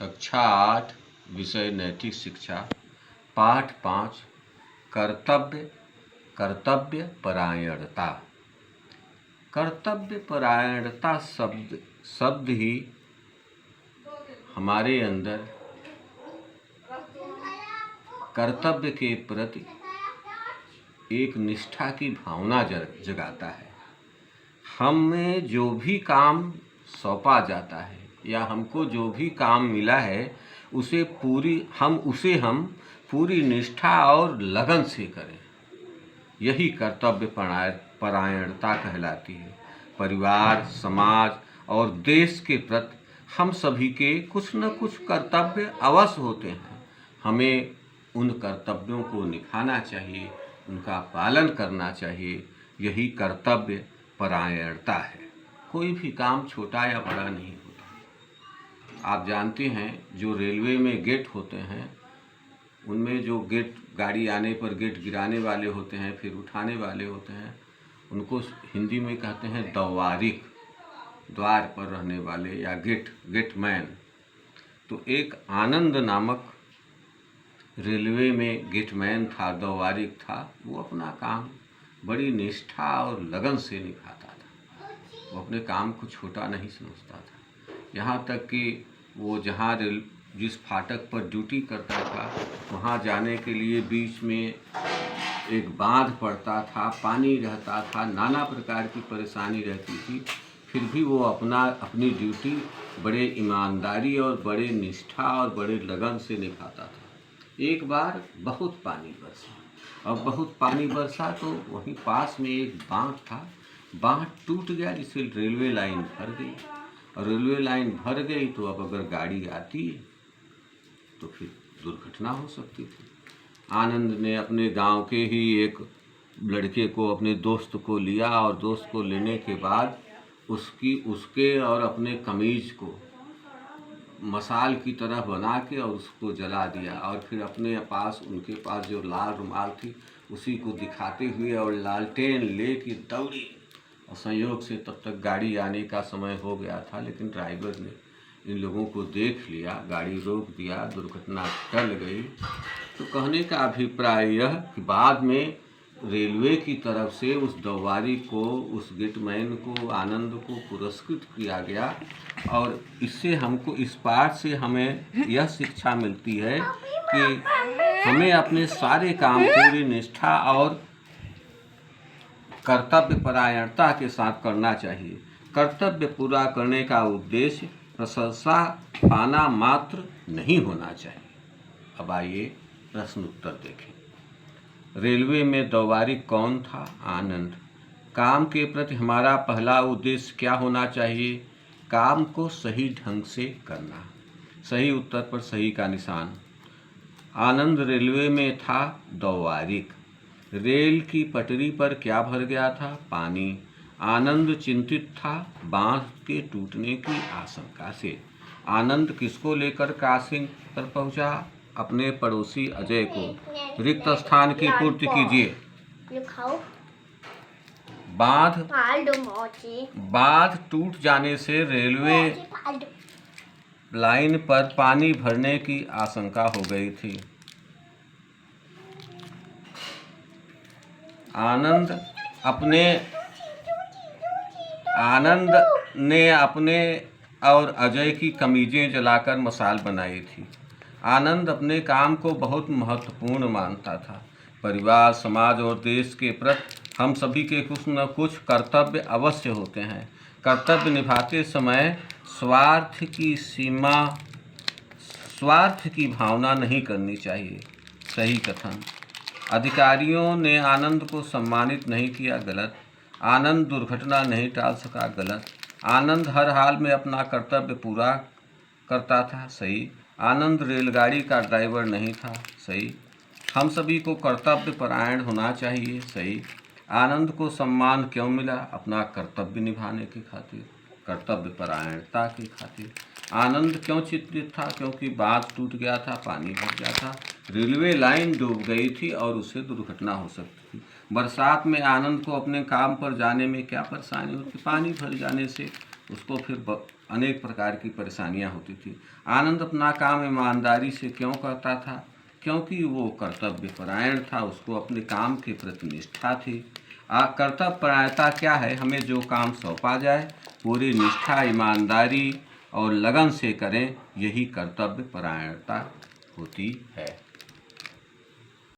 कक्षा 8 विषय नैतिक शिक्षा पाठ 5 कर्तव्य परायणता। कर्तव्य परायणता शब्द ही हमारे अंदर कर्तव्य के प्रति एक निष्ठा की भावना जगाता है। हमें जो भी काम सौंपा जाता है या हमको जो भी काम मिला है उसे हम पूरी निष्ठा और लगन से करें। यही कर्तव्य परायणता कहलाती है। परिवार, समाज और देश के प्रति हम सभी के कुछ न कुछ कर्तव्य अवश्य होते हैं। हमें उन कर्तव्यों को निभाना चाहिए, उनका पालन करना चाहिए। यही कर्तव्य परायणता है। कोई भी काम छोटा या बड़ा नहीं होता। आप जानते हैं जो रेलवे में गेट होते हैं उनमें जो गेट गाड़ी आने पर गेट गिराने वाले होते हैं, फिर उठाने वाले होते हैं, उनको हिंदी में कहते हैं दवारिक, द्वार पर रहने वाले या गेटमैन। तो एक आनंद नामक रेलवे में गेटमैन था, दवारिक था। वो अपना काम बड़ी निष्ठा और लगन से निभाता था। वो अपने काम को छोटा नहीं समझता था। यहाँ तक कि वो जिस फाटक पर ड्यूटी करता था वहाँ जाने के लिए बीच में एक बांध पड़ता था, पानी रहता था, नाना प्रकार की परेशानी रहती थी। फिर भी वो अपनी ड्यूटी बड़े ईमानदारी और बड़े निष्ठा और बड़े लगन से निभाता था। एक बार बहुत पानी बरसा और बहुत पानी बरसा तो वहीं पास में एक बांध था। बांध टूट गया जिससे रेलवे लाइन भर गई, और रेलवे लाइन भर गई तो अब अगर गाड़ी आती तो फिर दुर्घटना हो सकती थी। आनंद ने अपने गांव के ही एक लड़के को, अपने दोस्त को लिया और दोस्त को लेने के बाद उसके और अपने कमीज को मसाल की तरह बना के और उसको जला दिया, और फिर उनके पास जो लाल रुमाल थी उसी को दिखाते हुए और लालटेन लेके दौड़ी। और संयोग से तब तक गाड़ी आने का समय हो गया था, लेकिन ड्राइवर ने इन लोगों को देख लिया, गाड़ी रोक दिया, दुर्घटना टल गई। तो कहने का अभिप्राय यह कि बाद में रेलवे की तरफ से उस दवारी को, उस गेटमैन को, आनंद को पुरस्कृत किया गया। और इससे हमको, इस पाठ से हमें यह शिक्षा मिलती है कि हमें अपने सारे काम पूरी निष्ठा और कर्तव्य परायणता के साथ करना चाहिए। कर्तव्य पूरा करने का उद्देश्य प्रशंसा पाना मात्र नहीं होना चाहिए। अब आइए प्रश्न उत्तर देखें। रेलवे में दवारिक कौन था? आनंद। काम के प्रति हमारा पहला उद्देश्य क्या होना चाहिए? काम को सही ढंग से करना। सही उत्तर पर सही का निशान। आनंद रेलवे में था दवारिक। रेल की पटरी पर क्या भर गया था? पानी। आनंद चिंतित था बांध के टूटने की आशंका से। आनंद किसको लेकर क्रॉसिंग पर पहुंचा? अपने पड़ोसी अजय को। रिक्त स्थान की पूर्ति कीजिए। बांध टूट जाने से रेलवे लाइन पर पानी भरने की आशंका हो गई थी। आनंद ने अपने और अजय की कमीजें जलाकर मसाल बनाई थी। आनंद अपने काम को बहुत महत्वपूर्ण मानता था। परिवार, समाज और देश के प्रति हम सभी के कुछ न कुछ कर्तव्य अवश्य होते हैं। कर्तव्य निभाते समय स्वार्थ की भावना नहीं करनी चाहिए। सही कथन। अधिकारियों ने आनंद को सम्मानित नहीं किया। गलत। आनंद दुर्घटना नहीं टाल सका। गलत। आनंद हर हाल में अपना कर्तव्य पूरा करता था। सही। आनंद रेलगाड़ी का ड्राइवर नहीं था। सही। हम सभी को कर्तव्य परायण होना चाहिए। सही। आनंद को सम्मान क्यों मिला? अपना कर्तव्य निभाने के खातिर, कर्तव्य परायणता के खातिर। आनंद क्यों चिंतित था? क्योंकि बांध टूट गया था, पानी भर गया था, रेलवे लाइन डूब गई थी और उससे दुर्घटना हो सकती थी। बरसात में आनंद को अपने काम पर जाने में क्या परेशानी होती? पानी भर जाने से उसको फिर अनेक प्रकार की परेशानियां होती थी। आनंद अपना काम ईमानदारी से क्यों करता था? क्योंकि वो कर्तव्य परायण था, उसको अपने काम के प्रति निष्ठा थी। कर्तव्य परायणता क्या है? हमें जो काम सौंपा जाए पूरी निष्ठा, ईमानदारी और लगन से करें, यही कर्तव्य परायणता होती है।